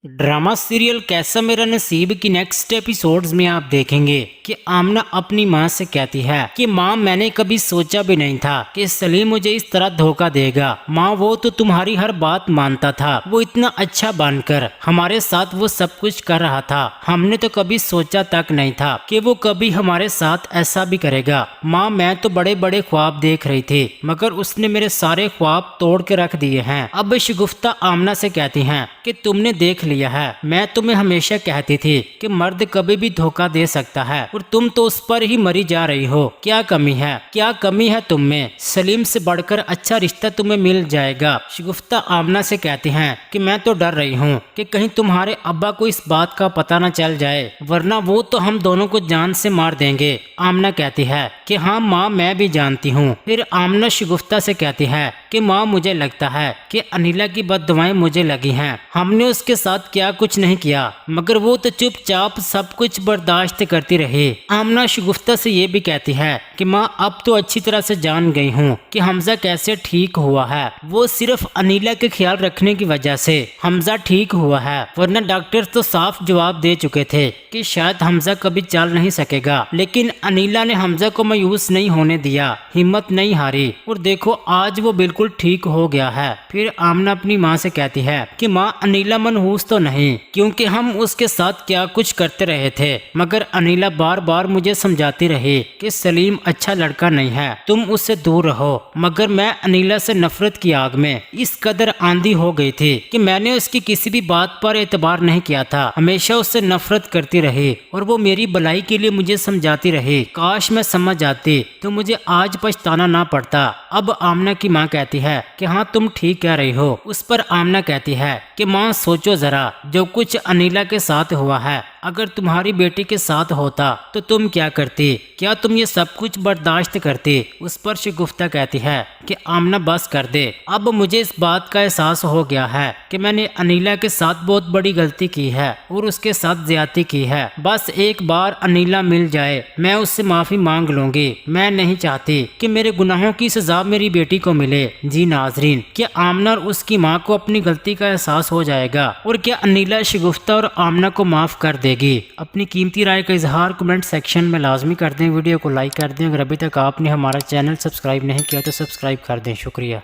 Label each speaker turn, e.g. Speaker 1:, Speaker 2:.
Speaker 1: Drama serial कैसा मेरा नसीब की नेक्स्ट एपिसोड्स में आप देखेंगे कि आमना अपनी माँ से कहती है कि माँ, मैंने कभी सोचा भी नहीं था कि सलीम मुझे इस तरह धोखा देगा। माँ, वो तो तुम्हारी हर बात मानता था, वो इतना अच्छा बनकर हमारे साथ वो सब कुछ कर रहा था। हमने तो कभी सोचा तक नहीं था कि वो कभी हमारे साथ ऐसा भी करेगा। माँ, मैं तो बड़े बड़े ख्वाब देख रही थी, मगर उसने मेरे सारे ख्वाब तोड़ के रख दिए हैं। अब शगुफ्ता आमना से कहती हैं कि तुमने देख लिया है, मैं तुम्हें हमेशा कहती थी कि मर्द कभी भी धोखा दे सकता है और तुम तो उस पर ही मरी जा रही हो। क्या कमी है, क्या कमी है तुम में? सलीम से बढ़कर अच्छा रिश्ता तुम्हें मिल जाएगा। शगुफ्ता आमना से कहती हैं कि मैं तो डर रही हूँ कि कहीं तुम्हारे अब्बा को इस बात का पता न चल जाए, वरना वो तो हम दोनों को जान से मार देंगे। आमना कहती है कि हाँ माँ, मैं भी जानती हूँ। फिर आमना शगुफ्ता से कहती है कि माँ, मुझे लगता है कि अनिला की बददुआएं मुझे लगी हैं। हमने उसके साथ क्या कुछ नहीं किया, मगर वो तो चुपचाप सब कुछ बर्दाश्त करती रही। आमना शगुफ्ता से ये भी कहती है कि माँ, अब तो अच्छी तरह से जान गई हूँ कि हमजा कैसे ठीक हुआ है। वो सिर्फ अनिला के ख्याल रखने की वजह से हमजा ठीक हुआ है, वरना डॉक्टर तो साफ जवाब दे चुके थे कि शायद हमजा कभी चल नहीं सकेगा। लेकिन अनिला ने हमजा को मायूस नहीं होने दिया, हिम्मत नहीं हारी, और देखो आज वो बिल्कुल ठीक हो गया है। फिर आमना अपनी माँ से कहती है कि माँ, अनिला मनहूस तो नहीं, क्योंकि हम उसके साथ क्या कुछ करते रहे थे, मगर अनिला बार बार मुझे समझाती रही कि सलीम अच्छा लड़का नहीं है, तुम उससे दूर रहो। मगर मैं अनिला से नफरत की आग में इस कदर आंधी हो गई थी कि मैंने उसकी किसी भी बात पर एतबार नहीं किया था, हमेशा उससे नफरत करती रही और वो मेरी भलाई के लिए मुझे समझाती रही। काश मैं समझ जाती तो मुझे आज पछताना ना पड़ता। अब आमना की माँ कहती है कि हाँ, तुम ठीक कह रही हो। उस पर आमना कहती है कि माँ, सोचो जरा, जो कुछ अनिला के साथ हुआ है, अगर तुम्हारी बेटी के साथ होता तो तुम क्या करती? क्या तुम ये सब कुछ बर्दाश्त करती? उस पर शगुफ्ता कहती है कि आमना, बस कर दे। अब मुझे इस बात का एहसास हो गया है कि मैंने अनिला के साथ बहुत बड़ी गलती की है और उसके साथ ज्यादती की है। बस एक बार अनिला मिल जाए, मैं उससे माफी मांग लूंगी। मैं नहीं चाहती कि मेरे गुनाहों की सजा मेरी बेटी को मिले। जी नाजरीन, क्या आमना और उसकी माँ को अपनी गलती का एहसास हो जाएगा और क्या अनिला शगुफ्ता और आमना को माफ कर देगी? अपनी कीमती राय का इजहार कमेंट सेक्शन में लाजमी कर दें। वीडियो को लाइक कर दें। अगर अभी तक आपने हमारा चैनल सब्सक्राइब नहीं किया तो सब्सक्राइब कर दें। शुक्रिया।